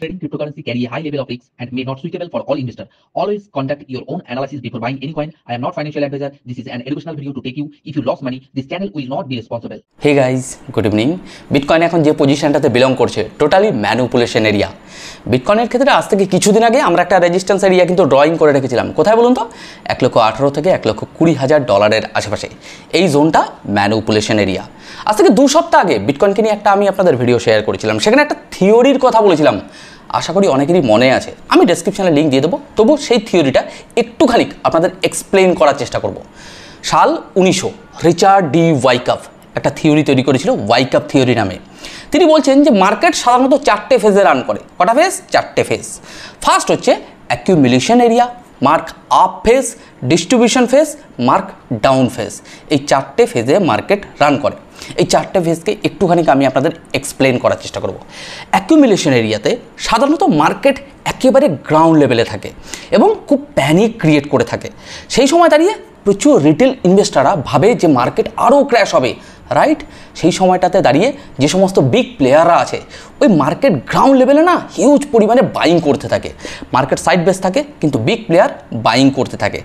Trading cryptocurrency carry a high level of risk and may not suitable for all investors. Always conduct your own analysis before buying any coin. I am not financial advisor. This is an educational video to take you. If you lost money, this channel will not be responsible. Hey guys, good evening. Bitcoin এখন যে পজিশনটাতে belong করছে totally manipulation area. বিটকয়েনের ক্ষেত্রে আজ থেকে কিছুদিন আগে আমরা একটা রেজিস্ট্যান্স এরিয়া কিন্তু ড্রয়িং করে রেখেছিলাম। কোথায় বলুন তো? 1,18,000 থেকে 1,20,000 ডলারের আশেপাশে এই জোনটা ম্যানিপুলেশন এরিয়া। আজ থেকে 2 সপ্তাহ আগে বিটকয়েনকে নিয়ে একটা আমি আপনাদের ভিডিও শেয়ার করেছিলাম, সেখানে একটা থিওরির কথা বলেছিলাম। আশা করি অনেকেরই মনে আছে, আমি ডেসক্রিপশনে লিঙ্ক দিয়ে দেবো। তবু সেই থিওরিটা একটুখানি আপনাদের এক্সপ্লেন করার চেষ্টা করব। সাল 1900 রিচার্ড ডি ওয়াইকাফ একটা থিওরি তৈরি করেছিল, ওয়াইকাফ থিওরি নামে। তিনি বলছেন যে মার্কেট সাধারণত 4টে ফেজে রান করে। কটা ফেজ? 4টে ফেজ। ফার্স্ট হচ্ছে accumulation area, mark up phase, distribution phase, mark down phase. এই 4টে ফেজে মার্কেট রান করে। এই 4টে ফেজকে একটুখানি আমি আপনাদের এক্সপ্লেন করার চেষ্টা করব। অ্যাকিউমুলেশন এরিয়াতে সাধারণত মার্কেট একেবারে গ্রাউন্ড লেভেলে থাকে এবং খুব প্যানিক ক্রিয়েট করে থাকে। সেই সময় দাঁড়িয়ে প্রচুর রিটেল ইনভেস্টাররা ভাবে যে মার্কেট আরও ক্র্যাশ হবে, রাইট? সেই সময়টাতে দাঁড়িয়ে যে সমস্ত বিগ প্লেয়াররা আছে ওই মার্কেট গ্রাউন্ড লেভেলে না হিউজ পরিমাণে বাইং করতে থাকে। মার্কেট সাইড বেস থাকে কিন্তু বিগ প্লেয়ার বাইং করতে থাকে।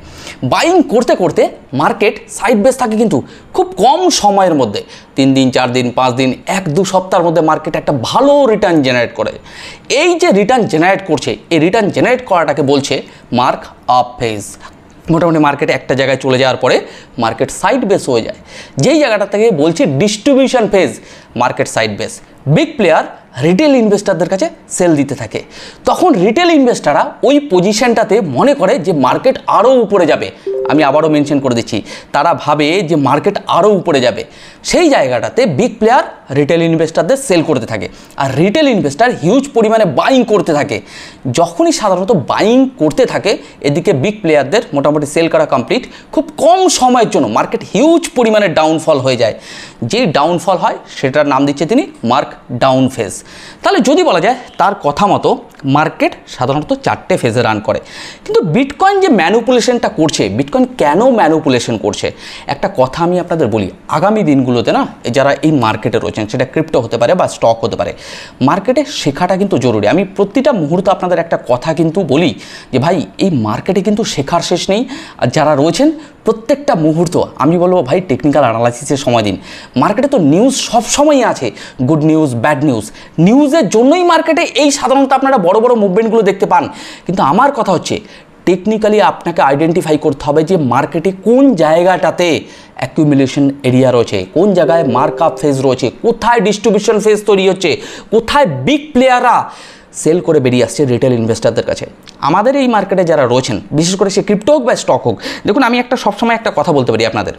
বাইং করতে করতে মার্কেট সাইড বেস থাকে কিন্তু খুব কম সময়ের মধ্যে, 3 দিন 4 দিন 5 দিন 1-2 সপ্তাহের মধ্যে মার্কেট একটা ভালো রিটার্ন জেনারেট করে। এই যে রিটার্ন জেনারেট করছে, এই রিটার্ন জেনারেট করাটাকে বলছে মার্ক আপ ফেজ। মোটামুটি মার্কেটে একটা জায়গায় চলে যাওয়ার পরে মার্কেট সাইড বেস হয়ে যায়। যেই জায়গাটা থেকে বলছি distribution phase, market side base. Big player retail ইনভেস্টারদের কাছে সেল দিতে থাকে। তখন রিটেল ইনভেস্টাররা ওই পজিশনটাতে মনে করে যে মার্কেট আরও উপরে যাবে। আমি আবারও মেনশন করে দিচ্ছি, তারা ভাবে যে মার্কেট আরও উপরে যাবে। সেই জায়গাটাতে বিগ প্লেয়ার রিটেল ইনভেস্টারদের সেল করতে থাকে আর রিটেল ইনভেস্টার হিউজ পরিমাণে বাইং করতে থাকে। যখনই সাধারণত বাইং করতে থাকে, এদিকে বিগ প্লেয়ারদের মোটামুটি সেল করা কমপ্লিট, খুব কম সময়ের জন্য মার্কেট হিউজ পরিমাণে ডাউনফল হয়ে যায়। যেই ডাউনফল হয় সেটার নাম দিচ্ছে তিনি মার্ক ডাউন ফেজ। তাহলে যদি বলা যায় তার কথা মতো মার্কেট সাধারণত 4টে ফেজে রান করে। কিন্তু বিটকয়েন যে ম্যানিপুলেশনটা করছে, বিটকয়েন কেন ম্যানিপুলেশন করছে, একটা কথা আমি আপনাদের বলি। আগামী দিনগুলোতে না যারা এই মার্কেটে রয়েছেন, সেটা ক্রিপ্টো হতে পারে বা স্টক হতে পারে, মার্কেটে শেখাটা কিন্তু জরুরি। আমি প্রতিটা মুহূর্ত আপনাদের একটা কথা কিন্তু বলি যে ভাই এই মার্কেটে কিন্তু শেখার শেষ নেই। আর যারা রয়েছেন প্রত্যেকটা মুহূর্ত আমি বলবো ভাই টেকনিক্যাল অ্যানালাইসিসের সময় দিন। মার্কেটে তো নিউজ সব সময়ই আছে, গুড নিউজ ব্যাড নিউজ। নিউজের জন্যই মার্কেটে এই সাধারণত আপনারা বড় বড় মুভমেন্টগুলো দেখতে পান। কিন্তু আমার কথা হচ্ছে টেকনিক্যালি আপনাকে আইডেন্টিফাই করতে হবে যে মার্কেটে কোন জায়গাটাতে অ্যাকিউমুলেশন এরিয়া রয়েছে, কোন জায়গায় মার্ক আপ ফেজ রয়েছে, কোথায় ডিস্ট্রিবিউশন ফেজ তৈরি হচ্ছে, কোথায় বিগ প্লেয়াররা সেল করে বেরিয়ে আসছে রিটেল ইনভেস্টারদের কাছে। আমাদের এই মার্কেটে যারা রয়েছেন, বিশেষ করে সে ক্রিপ্টো হোক বা স্টক হোক, দেখুন আমি একটা সবসময় একটা কথা বলতে পারি আপনাদের,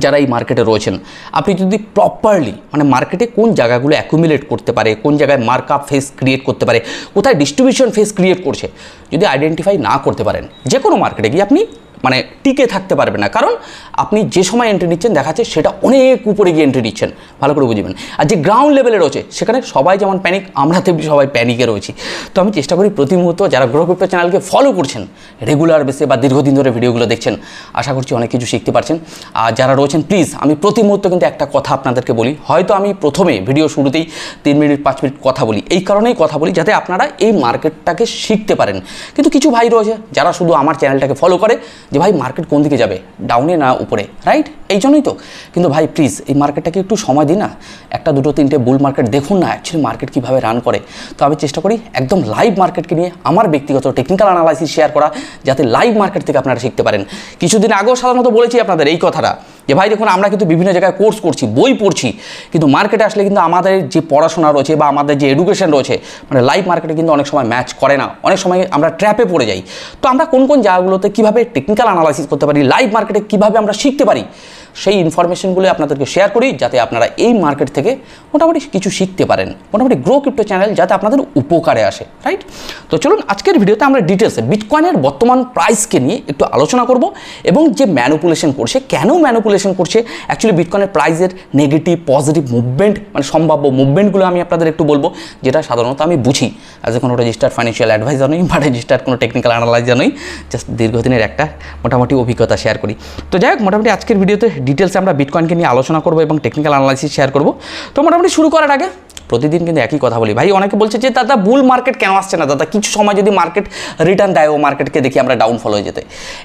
যারা এই মার্কেটে রয়েছেন, আপনি যদি প্রপারলি মানে মার্কেটে কোন জায়গাগুলো অ্যাকুমুলেট করতে পারে, কোন জায়গায় মার্ক আপ ফেজ ক্রিয়েট করতে পারে, কোথায় ডিস্ট্রিবিউশন ফেজ ক্রিয়েট করছে, যদি আইডেন্টিফাই না করতে পারেন, যে কোনো মার্কেটে গিয়ে আপনি মানে টিকে থাকতে পারবে না। কারণ আপনি যে সময় এন্ট্রি নিচ্ছেন দেখাচ্ছে সেটা অনেক উপরে গিয়ে এন্ট্রি নিচ্ছেন, ভালো করে বুঝবেন। আর যে গ্রাউন্ড লেভেলে রয়েছে সেখানে সবাই যেমন প্যানিক, আমরা তেমনি সবাই প্যানিকে রয়েছি। তো আমি চেষ্টা করি প্রতি মুহূর্ত যারা গ্রো ক্রিপ্টো চ্যানেলকে ফলো করছেন রেগুলার বেসে বা দীর্ঘদিন ধরে ভিডিওগুলো দেখছেন, আশা করছি অনেক কিছু শিখতে পারছেন। আর যারা রয়েছেন প্লিজ আমি প্রতি মুহূর্ত কিন্তু একটা কথা আপনাদেরকে বলি, হয়তো আমি প্রথমে ভিডিও শুরুতেই 3 মিনিট 5 মিনিট কথা বলি, এই কারণেই কথা বলি যাতে আপনারা এই মার্কেটটাকে শিখতে পারেন। কিন্তু কিছু ভাই রয়েছে যারা শুধু আমার চ্যানেলটাকে ফলো করে যে ভাই মার্কেট কোন দিকে যাবে, ডাউনে না উপরে, রাইট? এই জন্যই তো। কিন্তু ভাই প্লিজ এই মার্কেটটাকে একটু সময় দিন না, 1, 2, 3টে বুল মার্কেট দেখুন না অ্যাকচুয়ালি মার্কেট কীভাবে রান করে। তো আমি চেষ্টা করি একদম লাইভ মার্কেটকে নিয়ে আমার ব্যক্তিগত টেকনিক্যাল অ্যানালাইসিস শেয়ার করা, যাতে লাইভ মার্কেট থেকে আপনারা শিখতে পারেন। কিছুদিন আগেও সাধারণত বলেছি আপনাদের এই কথাটা যে ভাই দেখুন আমরা কিন্তু বিভিন্ন জায়গায় কোর্স করছি, বই পড়ছি, কিন্তু মার্কেটে আসলে কিন্তু আমাদের যে পড়াশোনা রয়েছে বা আমাদের যে এডুকেশন রয়েছে মানে লাইভ মার্কেটে কিন্তু অনেক সময় ম্যাচ করে না, অনেক সময় আমরা ট্র্যাপে পড়ে যাই। তো আমরা কোন কোন জায়গাগুলোতে কীভাবে টেকনিক্যাল অ্যানালাইসিস করতে পারি, লাইভ মার্কেটে কীভাবে আমরা শিখতে পারি, সেই ইনফরমেশনগুলো আপনাদেরকে শেয়ার করি যাতে আপনারা এই মার্কেট থেকে মোটামুটি কিছু শিখতে পারেন, মোটামুটি গ্রো ক্রিপ্টো চ্যানেল যাতে আপনাদের উপকারে আসে, রাইট? তো চলুন আজকের ভিডিওতে আমরা ডিটেলসে বিটকয়েনের বর্তমান প্রাইসকে নিয়ে একটু আলোচনা করব এবং যে ম্যানিপুলেশন করছে, কেন ম্যানিপুলেশন করছে, অ্যাকচুয়ালি বিটকয়েনের প্রাইসের নেগেটিভ পজিটিভ মুভমেন্ট মানে সম্ভাব্য মুভমেন্টগুলো আমি আপনাদের একটু বলবো, যেটা সাধারণত আমি বুঝি অ্যাজ এ কোনো রেজিস্টার্ড ফাইন্যান্সিয়াল অ্যাডভাইজার নই বা রেজিস্টার্ড কোনো টেকনিক্যাল অ্যানালাইজার নই, জাস্ট দীর্ঘদিনের একটা মোটামুটি অভিজ্ঞতা শেয়ার করি। তো যাই হোক, মোটামুটি আজকের ভিডিওতে ডিটেলসে আমরা বিটকয়েনকে নিয়ে আলোচনা করব এবং টেকনিক্যাল অ্যানালাইসিস শেয়ার করব। তো মোটামুটি শুরু করার আগে প্রতিদিন কিন্তু একই কথা বলি ভাই। অনেকে বলছে যে দাদা বুল মার্কেট কেন আসছে না দাদা, কিছু সময় যদি মার্কেট রিটার্ন দেয় ও মার্কেটকে দেখি আমরা ডাউনফল হয়ে যেতে।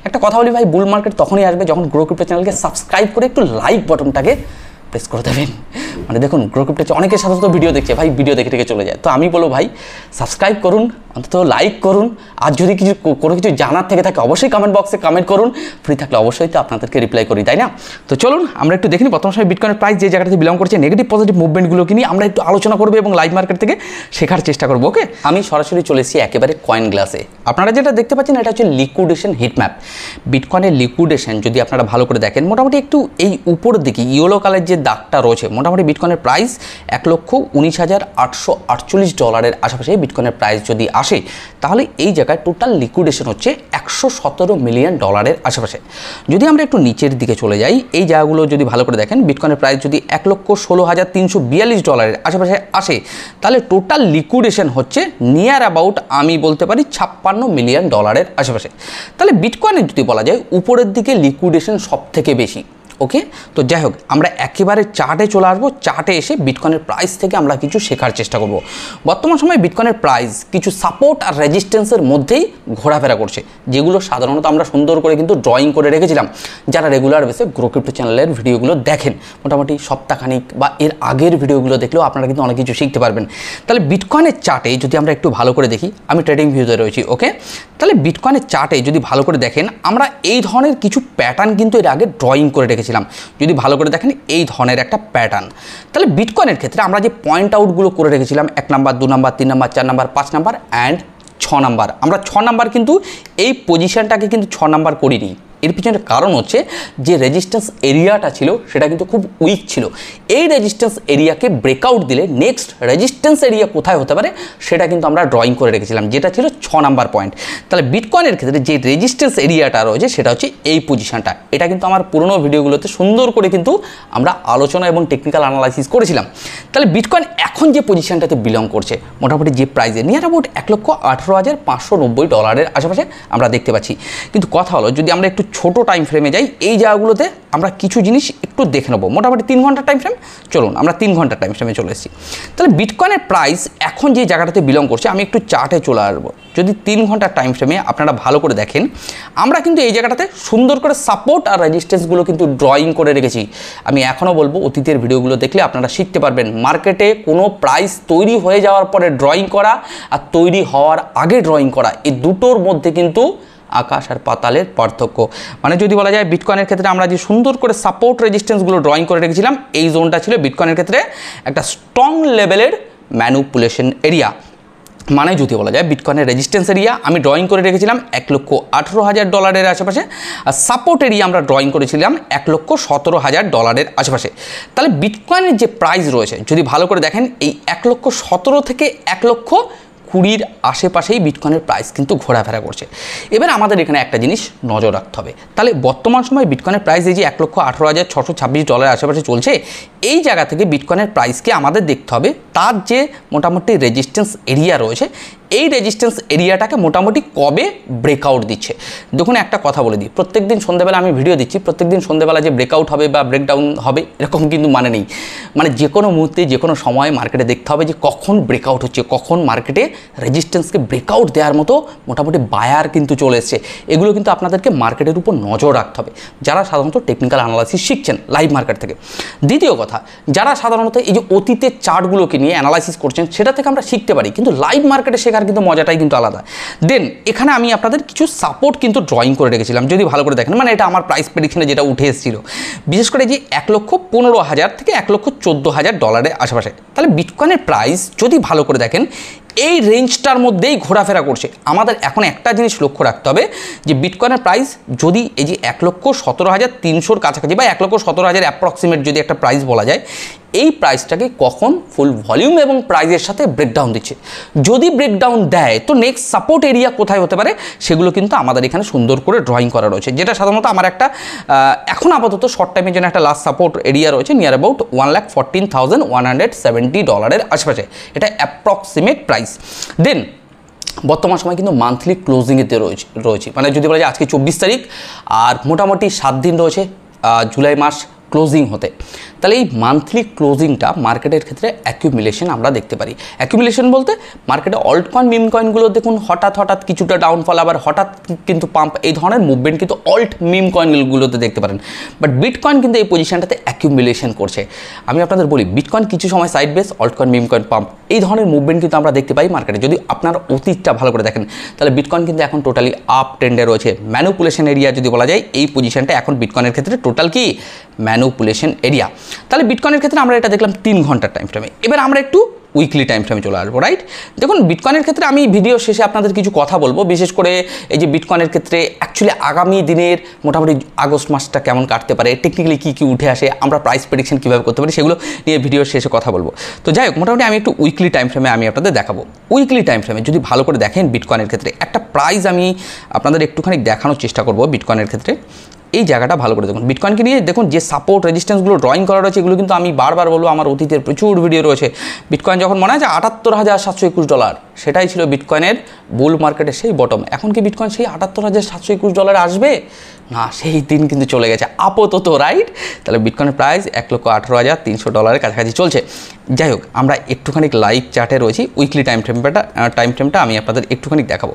একটা কথা বলি ভাই, বুল মার্কেট তখনই আসবে যখন গ্রো ক্রিপ্টো চ্যানেলকে সাবস্ক্রাইব করে একটু লাইক বাটনটাকে প্রেস করে দেবেন। মানে দেখুন গ্রো ক্রিপ্টো অনেকের সাথে তো ভিডিও দেখছে ভাই, ভিডিও দেখে চলে যায়। তো আমি বলবো ভাই সাবস্ক্রাইব করুন, অন্তত লাইক করুন, আর যদি কোনো কিছু জানার থেকে থাকে অবশ্যই কমেন্ট বক্সে কমেন্ট করুন, ফ্রি থাকলে অবশ্যই তো আপনাদেরকে রিপ্লাই করি, তাই না? তো চলুন আমরা একটু দেখি বর্তমান সময় বিটকয়েনের প্রাইস যে জায়গাটা থেকে বিলং করছে, নেগেটিভ পজিটিভ মুভমেন্টগুলোকে নিয়ে আমরা একটু আলোচনা করবো এবং লাইভ মার্কেট থেকে শেখার চেষ্টা করবো। ওকে, আমি সরাসরি চলে এসেছি একেবারে কয়েন গ্লাসে। আপনারা যেটা দেখতে পাচ্ছেন এটা হচ্ছে লিকুইডেশন হিটম্যাপ। বিটকয়েনের লিকুইডেশন যদি আপনারা ভালো করে দেখেন, মোটামুটি একটু এই উপরের দিকে ইয়েলো কালার যে দাগটা রয়েছে, মোটামুটি বিটকয়েনের প্রাইস $1,19,848 আশেপাশে বিটকয়েনের প্রাইস যদি আসে, তাহলে এই জায়গায় টোটাল লিকুইডেশন হচ্ছে $117 মিলিয়ন আশেপাশে। যদি আমরা একটু নিচের দিকে চলে যাই, এই জায়গাগুলো যদি ভালো করে দেখেন, বিটকয়েনের প্রাইস যদি $1,16,342 আশেপাশে আসে, তাহলে টোটাল লিকুইডেশন হচ্ছে নিয়ার অ্যাবাউট আমি বলতে পারি $56 মিলিয়ন আশেপাশে। তাহলে বিটকয়েনের যদি বলা যায় উপরের দিকে লিকুইডেশন সব থেকে বেশি। ওকে, তো যাই হোক আমরা একেবারে চার্টে চলে আসবো। চার্টে এসে বিটকয়েনের প্রাইস থেকে আমরা কিছু শেখার চেষ্টা করব। বর্তমান সময়ে বিটকয়েনের প্রাইস কিছু সাপোর্ট আর রেজিস্ট্যান্সের মধ্যেই ঘোরাফেরা করছে, যেগুলো সাধারণত আমরা সুন্দর করে কিন্তু ড্রয়িং করে রেখেছিলাম। যারা রেগুলার বেসে গ্রো ক্রিপ্টো চ্যানেলের ভিডিওগুলো দেখেন, মোটামুটি সপ্তাহখানিক বা এর আগের ভিডিওগুলো দেখলেও আপনারা কিন্তু অনেক কিছু শিখতে পারবেন। তাহলে বিটকয়েনের চার্টে যদি আমরা একটু ভালো করে দেখি, আমি ট্রেডিং ভিউতে রয়েছি। ওকে, তাহলে বিটকয়েনের চার্টে যদি ভালো করে দেখেন, আমরা এই ধরনের কিছু প্যাটার্ন কিন্তু এর আগে ড্রয়িং করে রেখেছিলাম। যদি ভালো করে দেখেন এই ধরনের একটা প্যাটার্ন, তাহলে বিটকয়েনের ক্ষেত্রে আমরা যে পয়েন্ট আউটগুলো করে রেখেছিলাম 1 number 2 number 3 number 4 number 5 number and 6 number, আমরা 6 নাম্বার কিন্তু এই পজিশনটাকে কিন্তু 6 নাম্বার করিনি। এর পিছনে কারণ হচ্ছে যে রেজিস্ট্যান্স এরিয়াটা ছিল সেটা কিন্তু খুব উইক ছিল। এই রেজিস্ট্যান্স এরিয়াকে ব্রেকআউট দিলে নেক্সট রেজিস্ট্যান্স এরিয়া কোথায় হতে পারে সেটা কিন্তু আমরা ড্রয়িং করে রেখেছিলাম, যেটা ছিল 6 নাম্বার পয়েন্ট। তাহলে বিটকয়েনের ক্ষেত্রে যে রেজিস্ট্যান্স এরিয়াটা রয়েছে সেটা হচ্ছে এই পজিশনটা। এটা কিন্তু আমার পুরোনো ভিডিওগুলোতে সুন্দর করে কিন্তু আমরা আলোচনা এবং টেকনিক্যাল অ্যানালাইসিস করেছিলাম। তাহলে বিটকয়েন এখন যে পজিশনটাতে বিলং করছে, মোটামুটি যে প্রাইসে নিয়ার অ্যাবাউট $1,18,590 আশেপাশে আমরা দেখতে পাচ্ছি। কিন্তু কথা হলো যদি আমরা একটু ছোট টাইম ফ্রেমে যাই, এই জায়গাগুলোতে আমরা কিছু জিনিস একটু দেখে নেবো। মোটামুটি 3 ঘন্টার টাইম ফ্রেম, চলুন আমরা 3 ঘন্টার টাইম ফ্রেমে চলে এসেছি। তাহলে বিটকয়েনের প্রাইস এখন যে জায়গাটাতে বিলং করছে, আমি একটু চার্টে চলে আসবো। যদি 3 ঘন্টার টাইম ফ্রেমে আপনারা ভালো করে দেখেন, আমরা কিন্তু এই জায়গাটাতে সুন্দর করে সাপোর্ট আর রেজিস্ট্যান্সগুলো কিন্তু ড্রয়িং করে রেখেছি। আমি এখনও বলবো অতীতের ভিডিওগুলো দেখলে আপনারা শিখতে পারবেন মার্কেটে কোনো প্রাইস তৈরি হয়ে যাওয়ার পরে ড্রয়িং করা আর তৈরি হওয়ার আগে ড্রয়িং করা, এই দুটোর মধ্যে কিন্তু আকাশ আর পাতালের পার্থক্য। মানে যদি বলা যায় বিটকয়েনের ক্ষেত্রে আমরা যে সুন্দর করে সাপোর্ট রেজিস্ট্যান্সগুলো ড্রয়িং করে রেখেছিলাম, এই জোনটা ছিল বিটকয়েনের ক্ষেত্রে একটা স্ট্রং লেভেলের ম্যানুপুলেশন এরিয়া। মানে যদি বলা যায় বিটকয়েনের রেজিস্ট্যান্স এরিয়া আমি ড্রয়িং করে রেখেছিলাম $1,18,000 আশেপাশে, আর সাপোর্ট এরিয়া আমরা ড্রয়িং করেছিলাম $1,17,000 আশেপাশে। তাহলে বিটকয়েনের যে প্রাইস রয়েছে যদি ভালো করে দেখেন, এই 1,17,000 থেকে 1,20,000 আশেপাশেই বিটকয়েনের প্রাইস কিন্তু ঘোরাফেরা করছে। এবার আমাদের এখানে একটা জিনিস নজর রাখতে হবে। তাহলে বর্তমান সময়ে বিটকয়েনের প্রাইস এই যে $1,18,626 আশেপাশে চলছে, এই জায়গা থেকে বিটকয়েনের প্রাইসকে আমাদের দেখতে হবে তার যে মোটামুটি রেজিস্ট্যান্স এরিয়া রয়েছে, এই রেজিস্ট্যান্স এরিয়াটাকে মোটামুটি কবে ব্রেকআউট দিচ্ছে। দেখুন একটা কথা বলে দিই, প্রত্যেকদিন সন্ধ্যাবেলা আমি ভিডিও দিচ্ছি, প্রত্যেকদিন সন্ধ্যাবেলা যে ব্রেকআউট হবে বা ব্রেকডাউন হবে এরকম কিন্তু মানে নেই। মানে যে কোনো মুহূর্তে যে কোনো সময় মার্কেটে দেখতে হবে যে কখন ব্রেকআউট হচ্ছে, কখন মার্কেটে রেজিস্ট্যান্সকে ব্রেকআউট দেওয়ার মতো মোটামুটি বায়ার কিন্তু চলে এসছে। এগুলো কিন্তু আপনাদেরকে মার্কেটের উপর নজর রাখতে হবে যারা সাধারণত টেকনিক্যাল অ্যানালাইসিস শিখছেন লাইভ মার্কেট থেকে। দ্বিতীয় কথা, যারা সাধারণত এই যে অতীতের চার্টগুলোকে নিয়ে অ্যানালাইসিস করছেন সেটা থেকে আমরা শিখতে পারি, কিন্তু লাইভ মার্কেটে শেখার কিন্তু মজাটাই কিন্তু আলাদা। দেন এখানে আমি আপনাদের কিছু সাপোর্ট কিন্তু ড্রয়িং করে রেখেছিলাম, যদি ভালো করে দেখেন। মানে এটা আমার প্রাইস প্রেডিকশনে যেটা উঠে এসেছিল, বিশেষ করে যে $1,15,000 থেকে $1,14,000 আশেপাশে। তাহলে বিটকয়েনের প্রাইস যদি ভালো করে দেখেন এই রেঞ্জটার মধ্যেই ঘোরাফেরা করছে। আমাদের এখন একটা জিনিস লক্ষ্য রাখতে হবে যে বিটকয়েনের প্রাইস যদি এই যে 1,17,300 কাছাকাছি বা 1,17,000 অ্যাপ্রক্সিমেট যদি একটা প্রাইস বলা যায়, এই প্রাইসটাকে কখন ফুল ভলিউম এবং প্রাইসের সাথে ব্রেকডাউন দিচ্ছে। যদি ব্রেকডাউন দেয় তো নেক্সট সাপোর্ট এরিয়া কোথায় হতে পারে সেগুলো কিন্তু আমাদের এখানে সুন্দর করে ড্রয়িং করা রয়েছে, যেটা সাধারণত আমার একটা এখন আপাতত শর্ট টাইমের জন্য একটা লাস্ট সাপোর্ট এরিয়া রয়েছে নিয়ার অ্যাবাউট $1,14,170 আশেপাশে। এটা অ্যাপ্রক্সিমেট প্রাইস। দেন বর্তমান সময় কিন্তু মান্থলি ক্লোজিংয়েতে রয়েছে। মানে যদি বলা যায় আজকে 24 তারিখ আর মোটামুটি 7 দিন রয়েছে জুলাই মাস ক্লোজিং হতে। তাহলে এই মান্থলি ক্লোজিংটা মার্কেটের ক্ষেত্রে অ্যাকিউমুলেশন আমরা দেখতে পারি। অ্যাকিউমুলেশন বলতে মার্কেটে অল্ট কয়েন মিম কয়েনগুলো দেখুন হঠাৎ কিছুটা ডাউনফল, আবার হঠাৎ কিন্তু পাম্প, এই ধরনের মুভমেন্ট কিন্তু অল্ট মিম কয়েনগুলোতে দেখতে পারেন। বাট বিটকয়েন কিন্তু এই পজিশনটাতে অ্যাকিউমুলেশন করছে। আমি আপনাদের বলি বিটকয়েন কিছু সময় side base, alt coin meme coin pump, এই ধরনের মুভমেন্ট কিন্তু আমরা দেখতে পাই মার্কেটে। যদি আপনারা অতীতটা ভালো করে দেখেন তাহলে বিটকয়েন কিন্তু এখন টোটালি আপ ট্রেন্ডে রয়েছে। ম্যানুপুলেশন এরিয়া যদি বলা যায় এই পজিশনটা এখন বিটকয়েনের ক্ষেত্রে টোটাল কি ম্যানুপুলেশন এরিয়া। তাহলে বিটকয়েনের ক্ষেত্রে আমরা এটা দেখলাম 3 ঘন্টার টাইম ফ্রেমে। এবার আমরা একটু উইকলি টাইম ফ্রেমে চলে আসবো, রাইট? দেখুন বিটকয়েনের ক্ষেত্রে আমি ভিডিও শেষে আপনাদের কিছু কথা বলবো, বিশেষ করে এই যে বিটকয়েনের ক্ষেত্রে অ্যাকচুয়ালি আগামী দিনের মোটামুটি আগস্ট মাসটা কেমন কাটতে পারে, টেকনিক্যালি কী উঠে আসে, আমরা প্রাইস প্রেডিকশন কীভাবে করতে পারি, সেগুলো নিয়ে ভিডিওর শেষে কথা বলবো। তো যাই হোক, মোটামুটি আমি একটু উইকলি টাইম ফ্রেমে আমি আপনাদের দেখাবো। উইকলি টাইম ফ্রেমে যদি ভালো করে দেখেন বিটকয়েনের ক্ষেত্রে একটা প্রাইস আমি আপনাদের একটুখানি দেখানোর চেষ্টা করব। বিটকয়েনের ক্ষেত্রে এই জায়গাটা ভালো করে দেখুন, বিটকয়েনকে নিয়ে দেখুন যে সাপোর্ট রেজিস্ট্যান্সগুলো ড্রয়িং করা রয়েছে, এগুলো কিন্তু আমি বারবার বলবো, আমার অতীতের প্রচুর ভিডিও রয়েছে। বিটকয়েন যখন মনে হয় যে $৭৮,৭২১, সেটাই ছিল বিটকয়েনের বুল মার্কেটের সেই বটম। এখন কি বিটকয়েন সেই $৭৮,৭২১ আসবে? না, সেই দিন কিন্তু চলে গেছে আপাতত, রাইট? তাহলে বিটকয়েনের প্রাইস $1,18,300 কাছাকাছি চলছে। যাই হোক, আমরা একটুখানি লাইভ চার্টে রয়েছি। উইকলি টাইম ফ্রেমটা আমি আপনাদের একটুখানি দেখাবো।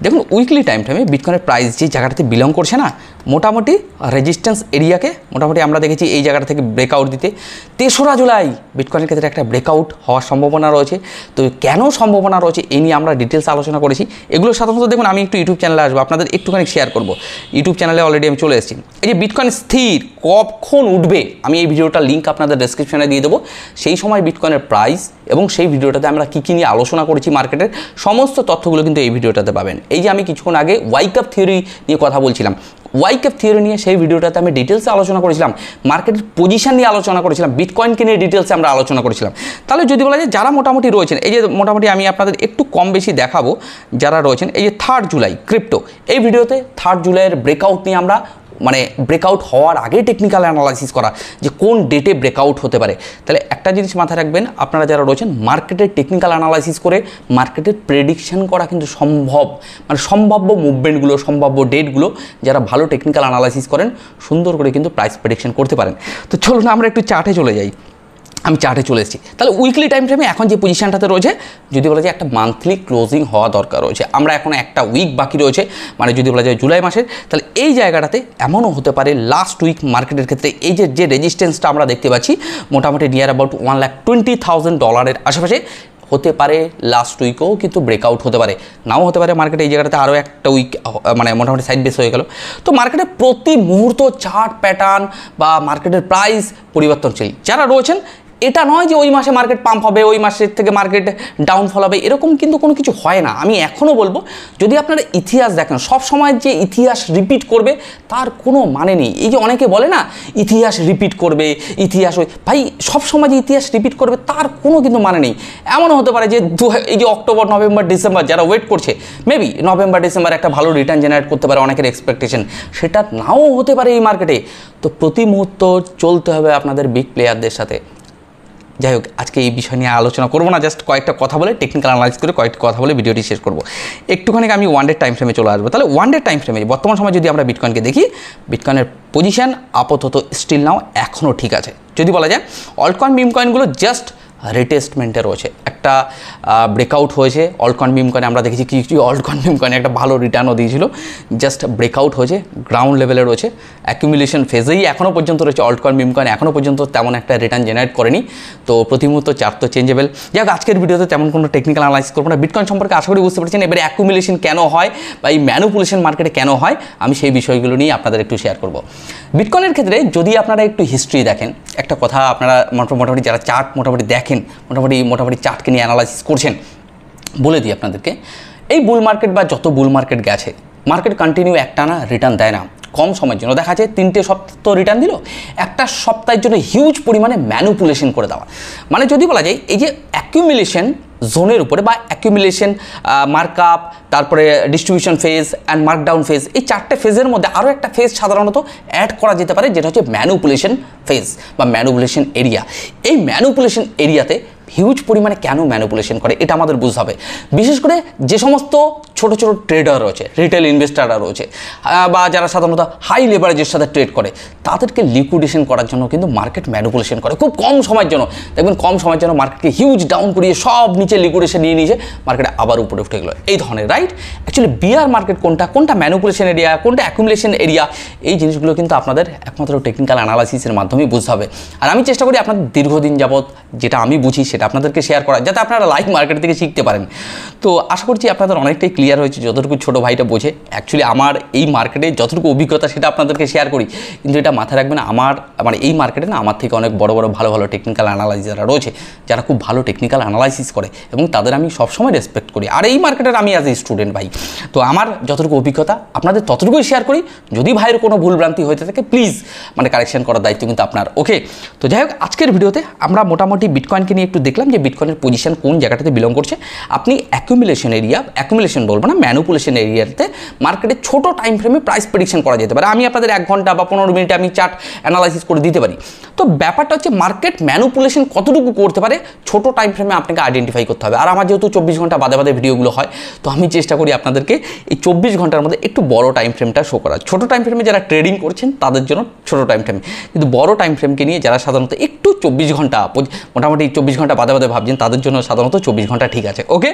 দেখুন উইকলি টাইম ফ্রেমে বিটকয়েনের প্রাইস যে জায়গাটাতে বিলং করছে না, মোটামুটি রেজিস্ট্যান্স এরিয়াকে মোটামুটি আমরা দেখেছি এই জায়গাটা থেকে ব্রেকআউট দিতে। 3রা জুলাই বিটকয়েনের ক্ষেত্রে একটা ব্রেকআউট হওয়ার সম্ভাবনা রয়েছে। তো কেন সম্ভাবনা রয়েছে এই নিয়ে আমরা ডিটেলস আলোচনা করেছি। এগুলো সাধারণত দেখুন আমি একটু ইউটিউব চ্যানেলে আসবো, আপনাদের একটুখানি শেয়ার করবো। ইউটিউব চ্যানেলে অলরেডি আমি চলে এসেছি। এই যে বিটকয়েন স্থির কখন উঠবে, আমি এই ভিডিওটার লিঙ্ক আপনাদের ডেসক্রিপশনে দিয়ে দেবো। সেই সময় বিটকয়েনের প্রাইস এবং সেই ভিডিওটাতে আমরা কী নিয়ে আলোচনা করেছি মার্কেটের সমস্ত তথ্যগুলো কিন্তু এই ভিডিওটাতে পাবেন। এই যে আমি কিছুক্ষণ আগে ওয়াইকআপ থিওরি নিয়ে কথা বলছিলাম, ওয়াইকআপ থিওরি নিয়ে সেই ভিডিওটাতে আমি ডিটেলসে আলোচনা করেছিলাম, মার্কেটের পজিশন নিয়ে আলোচনা করেছিলাম, বিটকয়েনকে নিয়ে ডিটেলসে আমরা আলোচনা করেছিলাম। তাহলে যদি বলা যায় যারা মোটামুটি রয়েছেন, এই যে মোটামুটি আমি আপনাদের একটু কম বেশি দেখাবো যারা রয়েছেন, এই যে 3 জুলাই ক্রিপ্টো, এই ভিডিওতে 3 জুলাইয়ের ব্রেকআউট নিয়ে আমরা মানে ব্রেকআউট হওয়ার আগে টেকনিক্যাল অ্যানালাইসিস করা যে কোন ডেটে ব্রেকআউট হতে পারে। তাহলে একটা জিনিস মাথায় রাখবেন, আপনারা যারা রয়েছেন মার্কেটের টেকনিক্যাল অ্যানালাইসিস করে মার্কেটের প্রেডিকশন করা কিন্তু সম্ভব, মানে সম্ভাব্য মুভমেন্টগুলো, সম্ভাব্য ডেটগুলো যারা ভালো টেকনিক্যাল অ্যানালাইসিস করেন সুন্দর করে কিন্তু প্রাইস প্রেডিকশন করতে পারেন। তো চলুন আমরা একটু চার্টে চলে যাই। আমি চার্টে চলে এসেছি। তাহলে উইকলি টাইম ফ্রেমে এখন যে পজিশনটাতে রয়েছে, যদি বলা যায় একটা মান্থলি ক্লোজিং হওয়া দরকার রয়েছে। আমরা এখন একটা উইক বাকি রয়েছে, মানে যদি বলা যায় জুলাই মাসের, তাহলে এই জায়গাটাতে এমনও হতে পারে লাস্ট উইক মার্কেটের ক্ষেত্রে এই যে রেজিস্ট্যান্সটা আমরা দেখতে পাচ্ছি মোটামুটি নিয়ার অ্যাবাউট $1,20,000 আশেপাশে হতে পারে। লাস্ট উইকেও কিন্তু ব্রেকআউট হতে পারে, নাও হতে পারে। মার্কেটে এই জায়গাটাতে আরও একটা উইক মানে মোটামুটি সাইড বেস হয়ে গেল। তো মার্কেটে প্রতি মুহূর্ত চার্ট প্যাটার্ন বা মার্কেটের প্রাইস পরিবর্তনশীল। যারা রয়েছেন এটা নয় যে ওই মাসে মার্কেট পাম্প হবে, ওই মাসের থেকে মার্কেট ডাউনফল হবে, এরকম কিন্তু কোনো কিছু হয় না। আমি এখনও বলবো যদি আপনারা ইতিহাস দেখেন, সব সময় যে ইতিহাস রিপিট করবে তার কোনো মানে নেই। এই যে অনেকে বলে না ইতিহাস রিপিট করবে, ইতিহাস ওই ভাই সব সময় যে ইতিহাস রিপিট করবে তার কোনো কিন্তু মানে নেই। এমনও হতে পারে যে এই যে অক্টোবর নভেম্বর ডিসেম্বর যারা ওয়েট করছে, মেবি নভেম্বর ডিসেম্বর একটা ভালো রিটার্ন জেনারেট করতে পারে অনেকের এক্সপেকটেশন, সেটা নাও হতে পারে এই মার্কেটে। তো প্রতি মুহূর্ত চলতে হবে আপনাদের বিগ প্লেয়ারদের সাথে। যাই হোক, আজকে এই বিষয় নিয়ে আলোচনা করবো না, জাস্ট কয়েকটা কথা বলে টেকনিক্যাল অ্যানালাইজ করে কয়েকটা কথা বলে ভিডিওটি শেষ করবো। একটুখানি আমি ওয়ান ডে টাইম ফ্রেমে চলে আসবো। তাহলে ওয়ান ডে টাইম ফ্রেমে বর্তমান সময় যদি আমরা বিটকয়েনকে দেখি, বিটকয়েনের পজিশন আপাতত স্টিল নাও এখনও ঠিক আছে। যদি বলা যায় অল্টকয়েন মিম কয়েনগুলো জাস্ট রিটেস্টমেন্টে রয়েছে, একটা ব্রেকআউট হয়েছে। অল্টকয়েন মিম কয়েনে আমরা দেখেছি কিছু অল্টকয়েন মিম কয়েনে একটা ভালো রিটার্নও দিয়েছিল, জাস্ট ব্রেকআউট হয়েছে, গ্রাউন্ড লেভেলে রয়েছে, অ্যাকুমুলেশন ফেজেই এখনও পর্যন্ত রয়েছে। অল্টকয়েন মিম কয়েন এখনও পর্যন্ত তেমন একটা রিটার্ন জেনারেট করেনি। তো প্রতি মুহূর্ত চার্ট তো চেঞ্জেবল। যাই হোক, আজকের ভিডিওতে তেমন কোনো টেকনিক্যাল অ্যানালাইসিস করবো না। বিটকয়েন সম্পর্কে আশা করি বুঝতে পারছেন। এবারে অ্যাকুমুলেশন কেন হয় বা এই ম্যানুপুলেশন মার্কেটে কেন হয়, আমি সেই বিষয়গুলো নিয়ে আপনাদের একটু শেয়ার করব। বিটকয়েনের ক্ষেত্রে যদি আপনারা একটু হিস্ট্রি দেখেন, একটা কথা আপনারা মোটামুটি যারা চার্ট মোটামুটি দেখেন, মোটামুটি চার্টকে নিয়ে অ্যানালাইসিস করছেন, বলে দিই আপনাদেরকে, এই বুল মার্কেট বা যত বুল মার্কেট গেছে, মার্কেট কন্টিনিউ একটানা রিটার্ন দেয় না। কম সময়ের জন্য দেখা যায় 3টে সপ্তাহ রিটার্ন দিল, একটা সপ্তাহের জন্য হিউজ পরিমাণে ম্যানুপুলেশন করে দেওয়া। মানে যদি বলা যায় এই যে অ্যাকিউমুলেশন জোনের উপরে বা অ্যাকিউমুলেশন, মার্কআপ, তারপরে distribution phase and Markdown phase, এই 4টে ফেজের মধ্যে আরও একটা ফেজ সাধারণত অ্যাড করা যেতে পারে, যেটা হচ্ছে ম্যানুপুলেশন ফেজ বা ম্যানুপুলেশন এরিয়া। এই ম্যানুপুলেশন এরিয়াতে হিউজ পরিমাণে কেন ম্যানুপুলেশন করে এটা আমাদের বুঝতে হবে। বিশেষ করে যে সমস্ত ছোট ছোট ট্রেডার রয়েছে, রিটেল ইনভেস্টাররা রয়েছে, বা যারা সাধারণত হাই লেভারেজের সাথে ট্রেড করে, তাদেরকে লিকুইডেশন করার জন্য কিন্তু মার্কেট ম্যানিপুলেশন করে খুব কম সময়ের জন্য। দেখবেন কম সময়ের জন্য মার্কেটকে হিউজ ডাউন করিয়ে সব নিচে লিকুইডেশন নিয়ে নিয়েছে, মার্কেটে আবার উপরে উঠে গেলো, এই ধরনের, রাইট? অ্যাকচুয়ালি বিয়ার মার্কেট কোনটা, কোনটা ম্যানিপুলেশন এরিয়া, কোনটা অ্যাকুমুলেশন এরিয়া, এই জিনিসগুলো কিন্তু আপনাদের একমাত্র টেকনিক্যাল অ্যানালাইসিসের মাধ্যমেই বুঝতে হবে। আর আমি চেষ্টা করি আপনাদের দীর্ঘদিন যাবৎ যেটা আমি বুঝি সেটা আপনাদেরকে শেয়ার করা, যাতে আপনারা লাইভ মার্কেট থেকে শিখতে পারেন। তো আশা করছি আপনাদের অনেকটাই ক্লিয়ার হয়েছে, যতটুকু ছোটো ভাইটা বোঝে। অ্যাকচুয়ালি আমার এই মার্কেটে যতটুকু অভিজ্ঞতা সেটা আপনাদেরকে শেয়ার করি, কিন্তু এটা মাথায় রাখবেন, আমার এই মার্কেটে না আমার থেকে অনেক বড় বড় ভালো ভালো টেকনিক্যাল অ্যানালাইজাররা রয়েছে, যারা খুব ভালো টেকনিক্যাল অ্যানালাইসিস করে, এবং তাদের আমি সবসময় রেসপেক্ট করি। আর এই মার্কেটের আমি অ্যাজ এ স্টুডেন্ট ভাই, তো আমার যতটুকু অভিজ্ঞতা আপনাদের ততটুকুই শেয়ার করি। যদি ভাইয়ের কোনো ভুলভ্রান্তি হয়ে থাকে প্লিজ কারেকশন করার দায়িত্ব কিন্তু আপনার। ওকে, তো যাই হোক, আজকের ভিডিওতে আমরা মোটামুটি বিটকয়েনকে নিয়ে একটু দেখলাম যে বিটকয়েনের পজিশন কোন জায়গাটাতে বিলং করছে। আপনি অ্যাকুমুলেশন এরিয়া, অ্যাকুমুলেশন বলবো না, ম্যানিপুলেশন এরিয়াতে মার্কেটে ছোটো টাইম ফ্রেমে প্রাইস প্রেডিকশন করা যেতে পারে। আমি আপনাদের 1 ঘন্টা বা 15 মিনিটে আমি চার্ট অ্যানালাইসিস করে দিতে পারি। তো ব্যাপারটা হচ্ছে মার্কেট ম্যানিপুলেশন কতটুকু করতে পারে ছোটো টাইম ফ্রেমে আপনাকে আইডেন্টিফাই করতে হবে। আর আমার যেহেতু 24 ঘন্টা বাদে বাদে ভিডিওগুলো হয়, তো আমি চেষ্টা করি আপনাদেরকে এই 24 ঘন্টার মধ্যে একটু বড় টাইম ফ্রেমটা শো করা। ছোটো টাইম ফ্রেমে যারা ট্রেডিং করছেন তাদের জন্য ছোটো টাইম ফ্রেম, কিন্তু বড় টাইম ফ্রেমকে নিয়ে যারা সাধারণত একটু 24 ঘন্টা মোটামুটি 24 ঘন্টা বাদে বাদে ভাবছেন, তাদের জন্য সাধারণত 24 ঘন্টা ঠিক আছে। ওকে,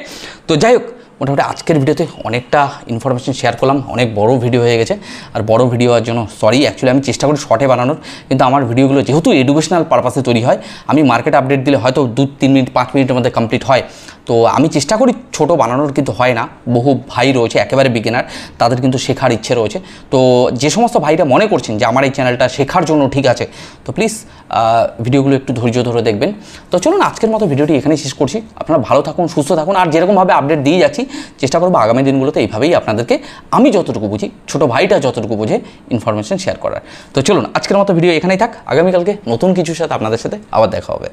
তো যাই হোক, মোটামুটি আজকের ভিডিওতে অনেকটা ইনফরমেশন শেয়ার করলাম, অনেক বড় ভিডিও হয়ে গেছে। আর বড় ভিডিও হওয়ার জন্য সরি, অ্যাকচুয়ালি আমি চেষ্টা করি শর্টে বানানোর, কিন্তু আমার ভিডিওগুলো যেহেতু এডুকেশনাল পারপাসে তৈরি হয়, আমি মার্কেট আপডেট দিলে হয়তো 2-3 মিনিট 5 মিনিটের মধ্যে কমপ্লিট হয়। তো আমি চেষ্টা করি ছোট বানানোর, কিন্তু হয় না। বহু ভাই রয়েছে একেবারে বিগিনার, তাদের কিন্তু শেখার ইচ্ছে রয়েছে। তো যে সমস্ত ভাইরা মনে করছেন যে আমার এই চ্যানেলটা শেখার জন্য ঠিক আছে, তো প্লিজ ভিডিওগুলো একটু ধৈর্য ধরে দেখবেন। তো চলুন আজকের মতো ভিডিওটি এখানেই শেষ করছি। আপনারা ভালো থাকুন, সুস্থ থাকুন, আর যেরকমভাবে আপডেট দিয়ে যাচ্ছি চেষ্টা করবো আগামী দিনগুলোতে এইভাবেই আপনাদেরকে আমি যতটুকু বুঝি, ছোটো ভাইটা যতটুকু বুঝে ইনফরমেশন শেয়ার করার। তো চলুন আজকের মতো ভিডিও এখানেই থাক, আগামীকালকে নতুন কিছুর সাথে আপনাদের সাথে আবার দেখা হবে।